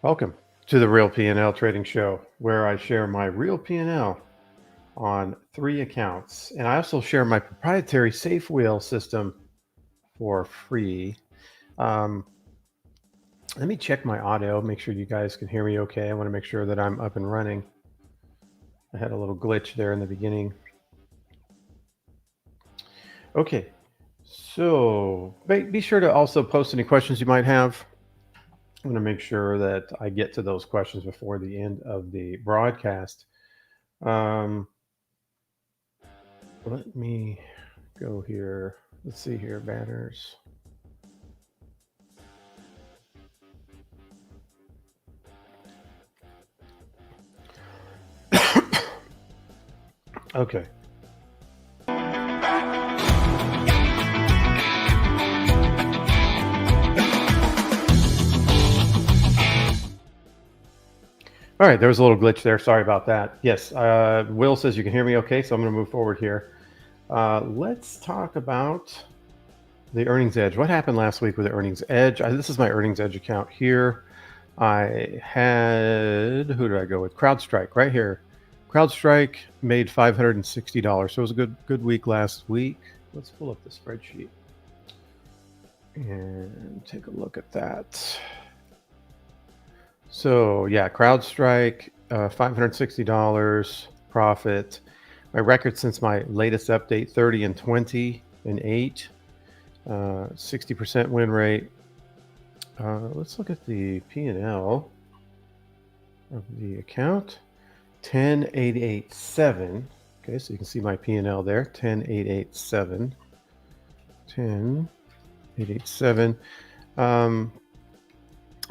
Welcome to the Real P&L Trading Show, where I share my real P&L on 3 accounts. And I also share my proprietary safe wheel system for free. Um, Let me check my audio, make sure you guys can hear me okay. I want to make sure that I'm up and running. I had a little glitch there in the beginning. Okay, so be sure to also post any questions you might have. I'm going to make sure that I get to those questions before the end of the broadcast. Um, Let me go here. Let's see here, banners. Okay. All right, there was a little glitch there. Sorry about that. Yes, Will says you can hear me okay, so I'm going to move forward here. Let's talk about the earnings edge. What happened last week with the earnings edge? This is my earnings edge account here. I had, who did I go with? CrowdStrike right here. CrowdStrike made $560, so it was a good week last week. Let's pull up the spreadsheet and take a look at that. So yeah, CrowdStrike, $560 profit. My record since my latest update, 30 and 20 and 8, 60% win rate. Let's look at the P&L of the account. 10,887. Okay, so you can see my P&L there. 10,887. 10,887.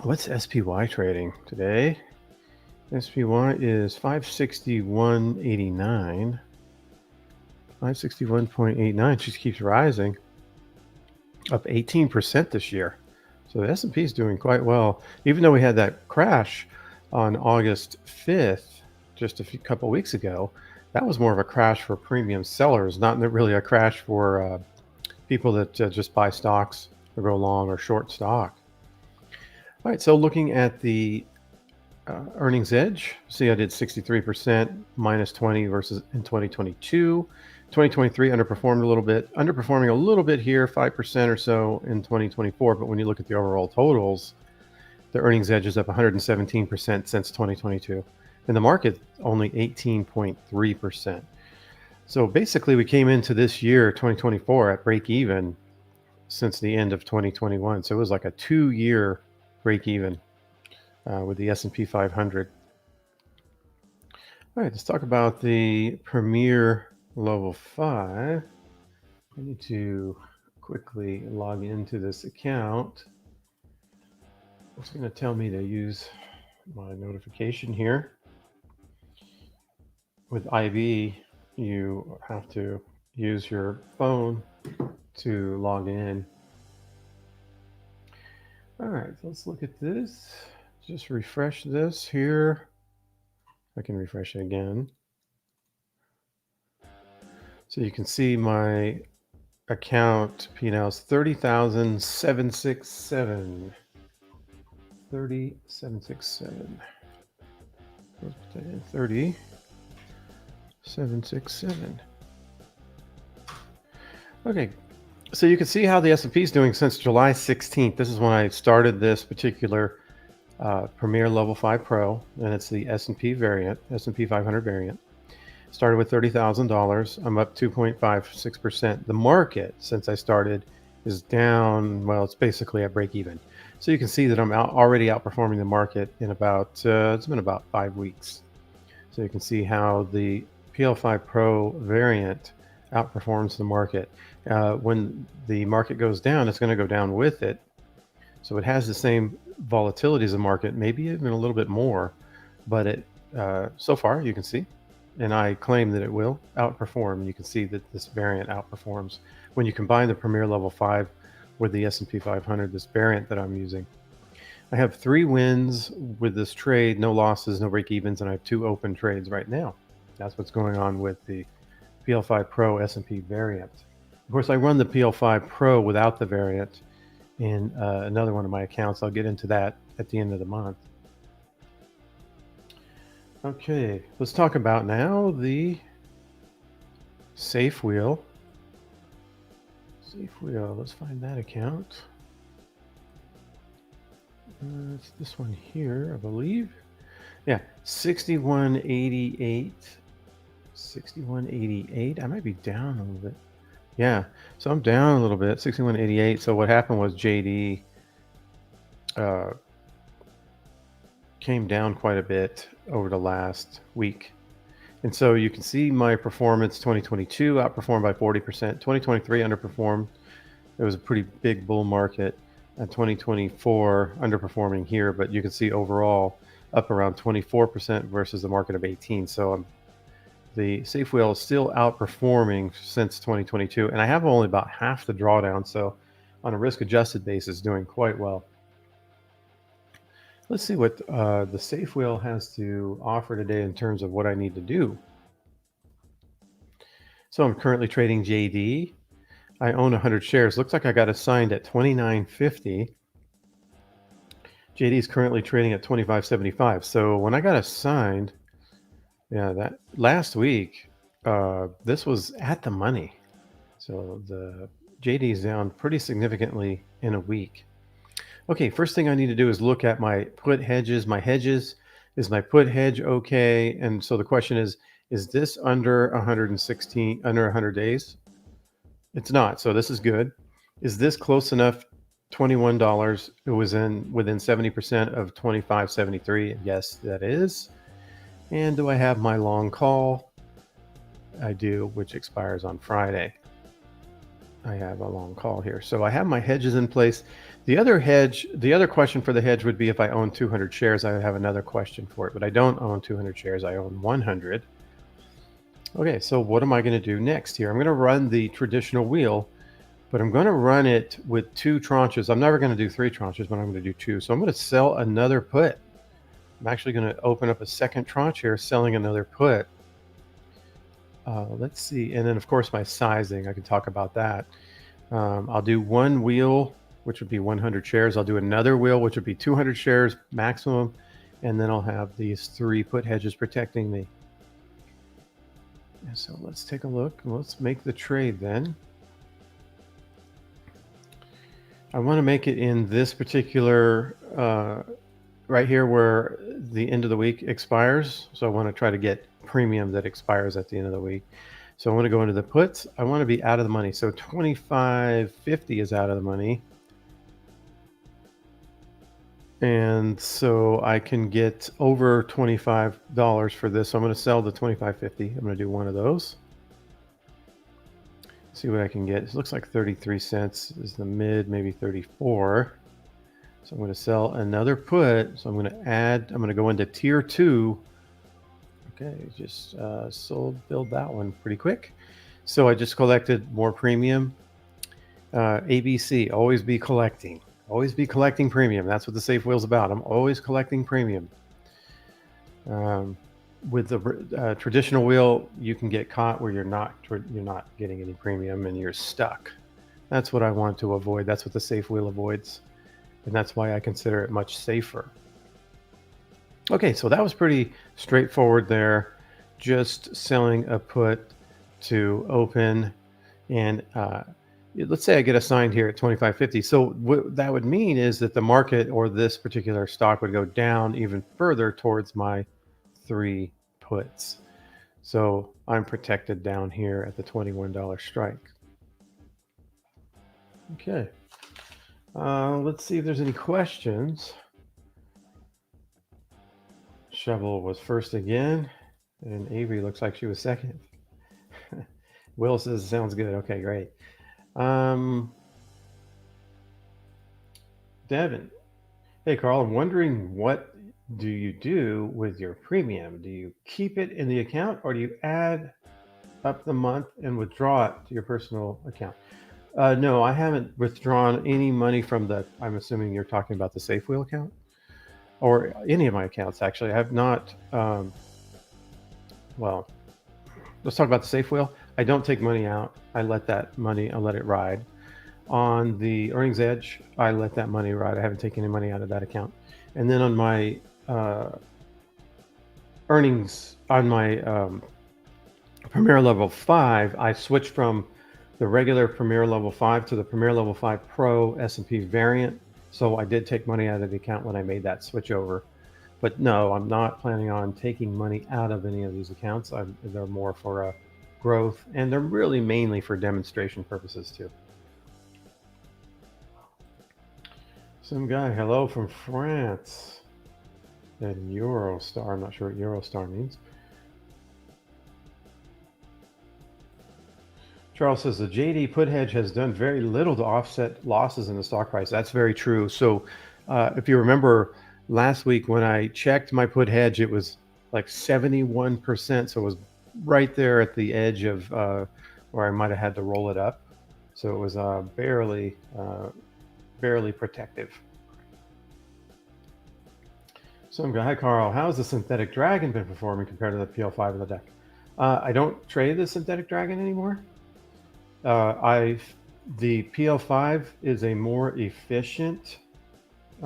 What's SPY trading today? SPY is 561.89. 561.89. She keeps rising. Up 18% this year. So the S&P is doing quite well. Even though we had that crash on August 5th, just a couple weeks ago, that was more of a crash for premium sellers, not really a crash for people that just buy stocks or go long or short stock. All right, so looking at the earnings edge, see I did 63% minus 20 versus in 2022. 2023 underperformed a little bit, underperforming a little bit here, 5% or so in 2024. But when you look at the overall totals, the earnings edge is up 117% since 2022. And the market only 18.3%. So basically we came into this year, 2024, at break even since the end of 2021. So it was like a 2-year break even with the S&P 500. All right, let's talk about the Premier Level 5. I need to quickly log into this account. It's going to tell me to use my notification here. With IB, you have to use your phone to log in. All right, so let's look at this. Just refresh this here. I can refresh it again. So you can see my account P&L is 30,767. 30,767. 30,767. Okay, so you can see how the S&P is doing since July 16th. This is when I started this particular Premier Level 5 Pro, and it's the S&P variant, S&P 500 variant. Started with $30,000. I'm up 2.56%. The market, since I started, is down. Well, it's basically at break even. So you can see that I'm already outperforming the market in about, it's been about 5 weeks. So you can see how the PL5 Pro variant outperforms the market. When the market goes down, it's going to go down with it. So it has the same volatility as the market, maybe even a little bit more. But it so far, you can see, and I claim that it will outperform. You can see that this variant outperforms when you combine the Premier Level 5 with the S&P 500, this variant that I'm using. I have 3 wins with this trade, no losses, no break-evens, and I have 2 open trades right now. That's what's going on with the PL5 Pro S&P variant. Of course, I run the PL5 Pro without the variant in another one of my accounts. I'll get into that at the end of the month. Okay, let's talk about now the Safe Wheel. Safe Wheel, let's find that account. It's this one here, I believe. Yeah, 6188. 6188. I might be down a little bit. Yeah, so I'm down a little bit, 6188. So what happened was JD uh, came down quite a bit over the last week. And so you can see my performance 2022 outperformed by 40%, 2023 underperformed. It was a pretty big bull market, and 2024 underperforming here, but you can see overall up around 24% versus the market of 18. So the Safe Whale is still outperforming since 2022, and I have only about half the drawdown. So on a risk adjusted basis, doing quite well. Let's see what the Safe Whale has to offer today in terms of what I need to do. So I'm currently trading JD. I own 100 shares. Looks like I got assigned at 29.50. JD is currently trading at 25.75. So when I got assigned, yeah, that last week, this was at the money. So the JD is down pretty significantly in a week. Okay, first thing I need to do is look at my put hedges. My hedges, is my put hedge okay? And so the question is this under 116, under 100 days? It's not. So this is good. Is this close enough? $21. It was within 70% of 25.73. Yes, that is. And do I have my long call? I do, which expires on Friday. I have a long call here. So I have my hedges in place. The other question for the hedge would be if I own 200 shares, I would have another question for it, but I don't own 200 shares. I own 100. Okay, so what am I going to do next here? I'm going to run the traditional wheel, but I'm going to run it with two tranches. I'm never going to do three tranches, but I'm going to do two. So I'm going to sell another put. I'm actually going to open up a second tranche here, selling another put. Let's see. And then, of course, my sizing. I can talk about that. I'll do one wheel, which would be 100 shares. I'll do another wheel, which would be 200 shares maximum. And then I'll have these three put hedges protecting me. And so let's take a look. Let's make the trade then. I want to make it in this particular right here where the end of the week expires. So I want to try to get premium that expires at the end of the week. So I want to go into the puts. I want to be out of the money. So 25.50 is out of the money. And so I can get over $25 for this. So I'm going to sell the 25.50. I'm going to do one of those. See what I can get. It looks like 33 cents is the mid, maybe 34. So I'm going to sell another put. So I'm going to go into tier 2. Okay, just build that one pretty quick. So I just collected more premium. ABC, always be collecting. Always be collecting premium. That's what the Safe Wheel's about. I'm always collecting premium. With the traditional wheel, you can get caught where you're not getting any premium and you're stuck. That's what I want to avoid. That's what the Safe Wheel avoids. And that's why I consider it much safer. Okay, so that was pretty straightforward there. Just selling a put to open, and let's say I get assigned here at 25.50. So what that would mean is that the market or this particular stock would go down even further towards my three puts. So I'm protected down here at the $21 strike. Okay. Let's see if there's any questions. Shovel was first again, and Avery looks like she was second. Will says sounds good. Okay, great. Devin, hey Carl, I'm wondering what do you do with your premium? Do you keep it in the account or do you add up the month and withdraw it to your personal account? No, I haven't withdrawn any money from I'm assuming you're talking about the Safe Wheel account or any of my accounts, actually. I have not, well, let's talk about the Safe Wheel. I don't take money out. I let it ride. On the Earnings Edge, I let that money ride. I haven't taken any money out of that account. And then on my earnings on my Premier Level 5, I switched from the regular Premier Level 5 to the Premier Level 5 Pro S&P variant. So I did take money out of the account when I made that switch over. But no, I'm not planning on taking money out of any of these accounts. They're more for growth, and they're really mainly for demonstration purposes too. Some guy, hello from France. And Eurostar, I'm not sure what Eurostar means. Charles says the JD put hedge has done very little to offset losses in the stock price. That's very true. So if you remember last week when I checked my put hedge, it was like 71%. So it was right there at the edge of where I might have had to roll it up. So it was barely protective. Some guy, hi Carl, how's the synthetic dragon been performing compared to the PL5 in the deck? I don't trade the synthetic dragon anymore. The PL5 is a more efficient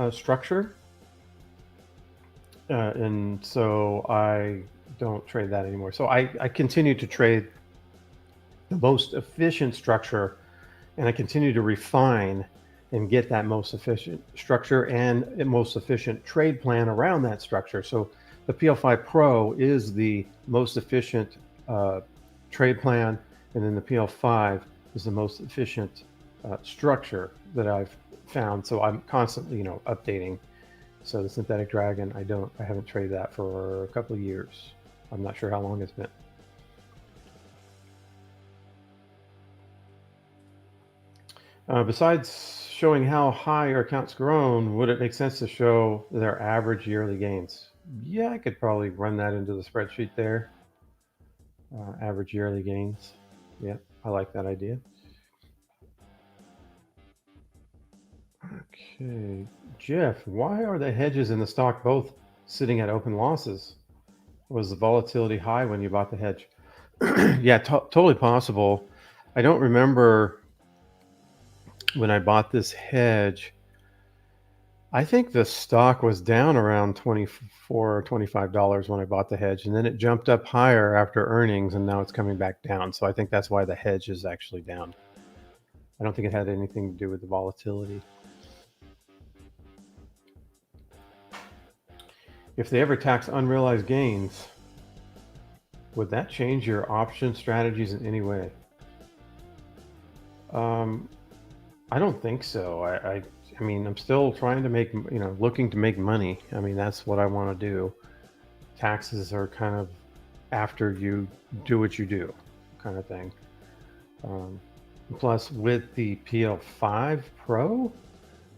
structure, and so I don't trade that anymore. So I continue to trade the most efficient structure, and I continue to refine and get that most efficient structure and most efficient trade plan around that structure. So the PL5 Pro is the most efficient trade plan, and then the PL5 is the most efficient structure that I've found. So I'm constantly, updating. So the synthetic dragon, I haven't traded that for a couple of years. I'm not sure how long it's been. Besides showing how high our account's grown, would it make sense to show their average yearly gains? Yeah, I could probably run that into the spreadsheet there. Average yearly gains. Yeah, I like that idea. Okay, Jeff, why are the hedges in the stock both sitting at open losses? Was the volatility high when you bought the hedge? Yeah, totally possible. I don't remember when I bought this hedge. I think the stock was down around $24 or $25 when I bought the hedge, and then it jumped up higher after earnings, and now it's coming back down. So I think that's why the hedge is actually down. I don't think it had anything to do with the volatility. If they ever tax unrealized gains, would that change your option strategies in any way? I don't think so. I mean, I'm still trying to make, looking to make money. I mean, that's what I want to do. Taxes are kind of after you do what you do, kind of thing. Plus, with the PL5 Pro,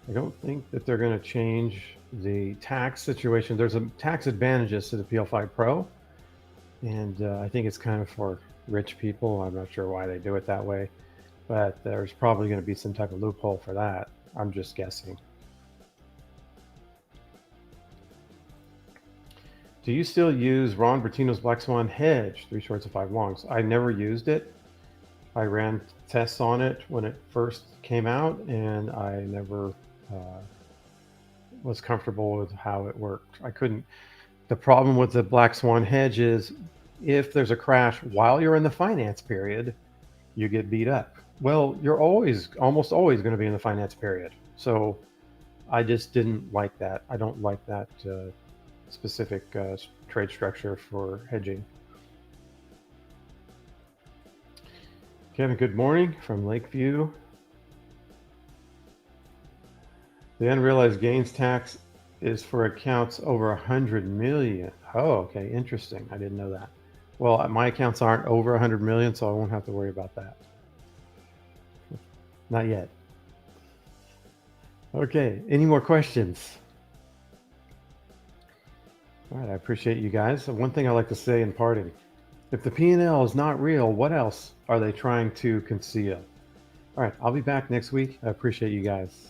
I don't think that they're going to change the tax situation. There's a tax advantages to the PL5 Pro, and I think it's kind of for rich people. I'm not sure why they do it that way, but there's probably going to be some type of loophole for that. I'm just guessing. Do you still use Ron Bertino's Black Swan hedge, 3 shorts and 5 longs? I never used it. I ran tests on it when it first came out, and I never was comfortable with how it worked. I couldn't. The problem with the Black Swan hedge is if there's a crash while you're in the finance period, you get beat up. Well, you're almost always going to be in the finance period. So I just didn't like that. I don't like that specific trade structure for hedging. Kevin, good morning from Lakeview. The unrealized gains tax is for accounts over 100 million. Oh, okay, interesting. I didn't know that. Well, my accounts aren't over 100 million, so I won't have to worry about that. Not yet. Okay, any more questions? All right, I appreciate you guys. One thing I like to say in parting, if the P&L is not real, what else are they trying to conceal? All right, I'll be back next week. I appreciate you guys.